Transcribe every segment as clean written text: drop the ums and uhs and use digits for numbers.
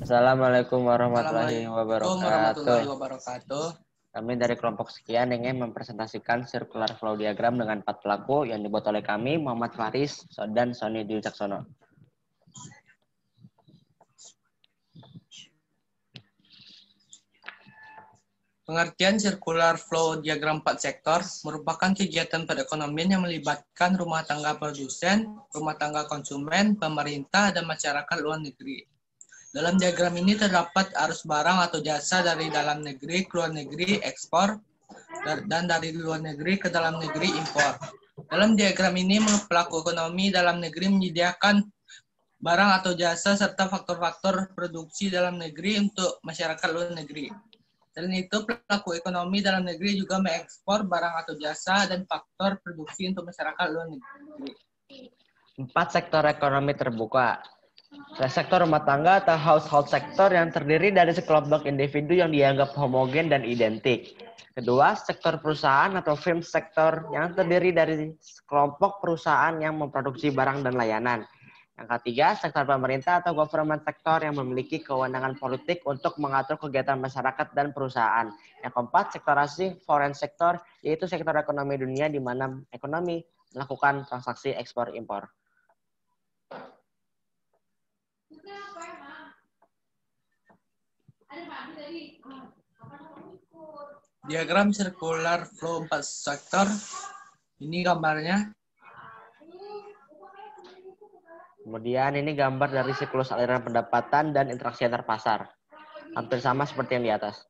Assalamualaikum warahmatullahi Assalamualaikum wabarakatuh. warahmatullahi wabarakatuh. Kami dari kelompok sekian ingin mempresentasikan circular flow diagram dengan 4 pelaku yang dibuat oleh kami, Muhammad Faris dan Sony Dwi Caksono. Pengertian circular flow diagram 4 sektor merupakan kegiatan perekonomian yang melibatkan rumah tangga produsen, rumah tangga konsumen, pemerintah, dan masyarakat luar negeri. Dalam diagram ini terdapat arus barang atau jasa dari dalam negeri ke luar negeri ekspor, dan dari luar negeri ke dalam negeri impor. Dalam diagram ini, pelaku ekonomi dalam negeri menyediakan barang atau jasa serta faktor-faktor produksi dalam negeri untuk masyarakat luar negeri. Selain itu, pelaku ekonomi dalam negeri juga mengekspor barang atau jasa dan faktor produksi untuk masyarakat luar negeri. 4 sektor ekonomi terbuka. Sektor rumah tangga atau household sector yang terdiri dari sekelompok individu yang dianggap homogen dan identik. Kedua, sektor perusahaan atau firm sektor yang terdiri dari sekelompok perusahaan yang memproduksi barang dan layanan. Yang ketiga, sektor pemerintah atau government sektor yang memiliki kewenangan politik untuk mengatur kegiatan masyarakat dan perusahaan. Yang keempat, sektor asing, foreign sektor, yaitu sektor ekonomi dunia di mana ekonomi melakukan transaksi ekspor impor. Diagram circular flow 4 sektor. Ini gambarnya. Kemudian ini gambar dari siklus aliran pendapatan dan interaksi antar pasar. Hampir sama seperti yang di atas.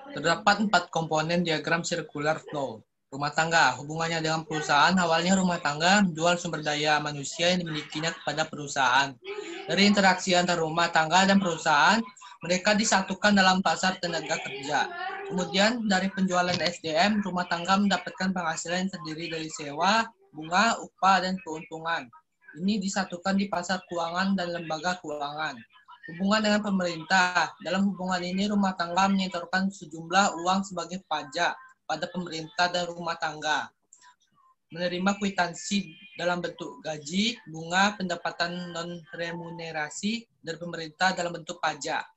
Terdapat 4 komponen diagram circular flow. Rumah tangga, hubungannya dengan perusahaan, awalnya rumah tangga menjual sumber daya manusia yang dimilikinya kepada perusahaan. Dari interaksi antar rumah tangga dan perusahaan, mereka disatukan dalam pasar tenaga kerja. Kemudian dari penjualan SDM, rumah tangga mendapatkan penghasilan yang terdiri dari sewa, bunga, upah, dan keuntungan. Ini disatukan di pasar keuangan dan lembaga keuangan. Hubungan dengan pemerintah. Dalam hubungan ini, rumah tangga menyetorkan sejumlah uang sebagai pajak pada pemerintah dan rumah tangga. Menerima kwitansi dalam bentuk gaji, bunga, pendapatan non-remunerasi dari pemerintah dalam bentuk pajak.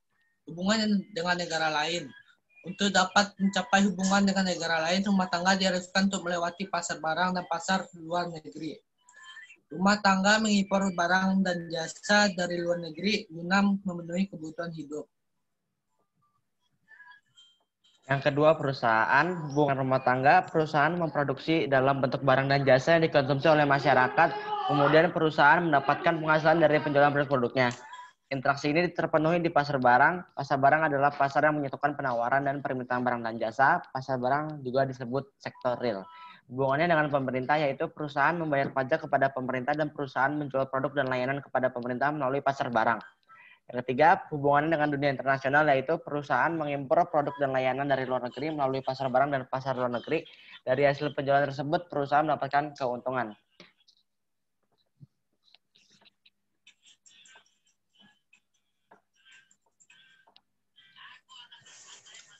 Hubungan dengan negara lain. Untuk dapat mencapai hubungan dengan negara lain, rumah tangga diharuskan untuk melewati pasar barang dan pasar luar negeri. Rumah tangga mengimpor barang dan jasa dari luar negeri guna memenuhi kebutuhan hidup. Yang kedua, perusahaan. Hubungan rumah tangga, perusahaan memproduksi dalam bentuk barang dan jasa yang dikonsumsi oleh masyarakat. Kemudian perusahaan mendapatkan penghasilan dari penjualan produk-produknya. Interaksi ini terpenuhi di pasar barang. Pasar barang adalah pasar yang menyatukan penawaran dan permintaan barang dan jasa. Pasar barang juga disebut sektor real. Hubungannya dengan pemerintah yaitu perusahaan membayar pajak kepada pemerintah dan perusahaan menjual produk dan layanan kepada pemerintah melalui pasar barang. Yang ketiga, hubungannya dengan dunia internasional yaitu perusahaan mengimpor produk dan layanan dari luar negeri melalui pasar barang dan pasar luar negeri. Dari hasil penjualan tersebut, perusahaan mendapatkan keuntungan.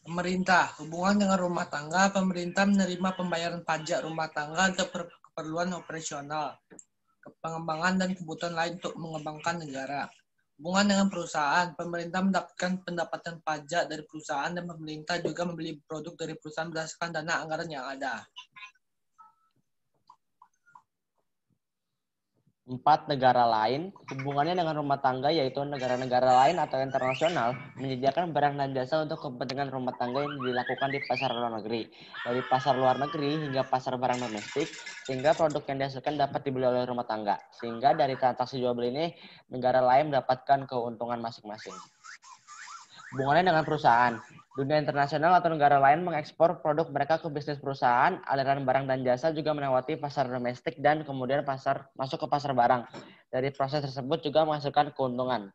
Pemerintah, hubungan dengan rumah tangga, pemerintah menerima pembayaran pajak rumah tangga untuk keperluan operasional, pengembangan dan kebutuhan lain untuk mengembangkan negara. Hubungan dengan perusahaan, pemerintah mendapatkan pendapatan pajak dari perusahaan dan pemerintah juga membeli produk dari perusahaan berdasarkan dana anggaran yang ada. 4. Negara lain. Hubungannya dengan rumah tangga yaitu negara-negara lain atau internasional menyediakan barang dan jasa untuk kepentingan rumah tangga yang dilakukan di pasar luar negeri. Dari pasar luar negeri hingga pasar barang domestik, sehingga produk yang dihasilkan dapat dibeli oleh rumah tangga. Sehingga dari transaksi jual beli ini, negara lain mendapatkan keuntungan masing-masing. Hubungannya dengan perusahaan. Dunia internasional atau negara lain mengekspor produk mereka ke bisnis perusahaan, aliran barang dan jasa juga melewati pasar domestik dan kemudian masuk ke pasar barang. Dari proses tersebut juga menghasilkan keuntungan.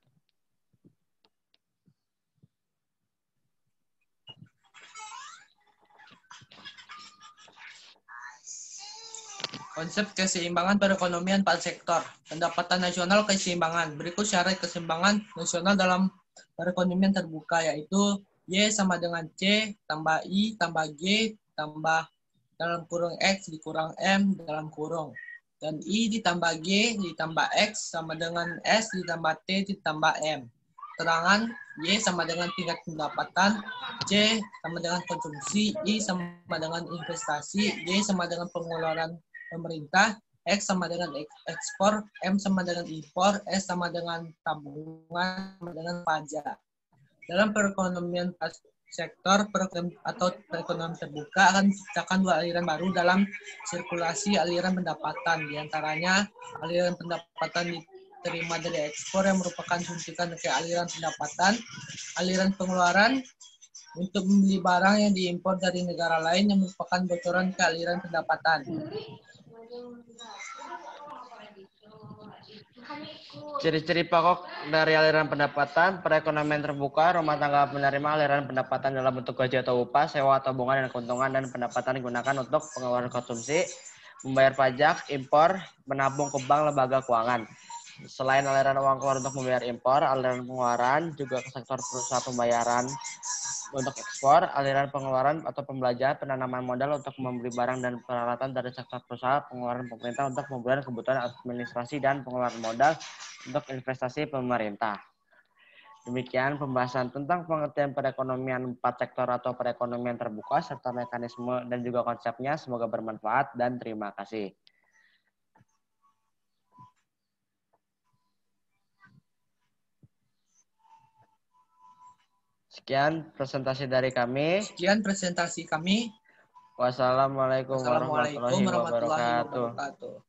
Konsep keseimbangan perekonomian pada sektor. Pendapatan nasional keseimbangan. Berikut syarat keseimbangan nasional dalam perekonomian terbuka, yaitu Y sama dengan C tambah I tambah G tambah dalam kurung X dikurang M dalam kurung. Dan I ditambah G ditambah X sama dengan S ditambah T ditambah M. Keterangan Y sama dengan tingkat pendapatan, C sama dengan konsumsi, I sama dengan investasi, Y sama dengan pengeluaran pemerintah, X sama dengan ekspor, M sama dengan impor, S sama dengan tabungan, sama dengan pajak. Dalam perekonomian sektor perekonomian terbuka akan menciptakan dua aliran baru dalam sirkulasi aliran pendapatan. Di antaranya aliran pendapatan diterima dari ekspor yang merupakan suntikan ke aliran pendapatan, aliran pengeluaran untuk membeli barang yang diimpor dari negara lain yang merupakan bocoran ke aliran pendapatan. Ciri-ciri pokok dari aliran pendapatan, perekonomian terbuka, rumah tangga menerima aliran pendapatan dalam bentuk gaji atau upah, sewa atau bunga dan keuntungan, dan pendapatan digunakan untuk pengeluaran konsumsi, membayar pajak, impor, menabung ke bank, lembaga keuangan. Selain aliran uang keluar untuk membayar impor, aliran pengeluaran juga ke sektor perusahaan pembayaran untuk ekspor, aliran pengeluaran atau pembelanjaan penanaman modal untuk membeli barang dan peralatan dari sektor perusahaan, pengeluaran pemerintah untuk pembelian kebutuhan administrasi dan pengeluaran modal untuk investasi pemerintah. Demikian pembahasan tentang pengertian perekonomian 4 sektor atau perekonomian terbuka serta mekanisme dan juga konsepnya. Semoga bermanfaat dan terima kasih. Sekian presentasi dari kami. Sekian presentasi kami. Wassalamualaikum warahmatullahi wabarakatuh.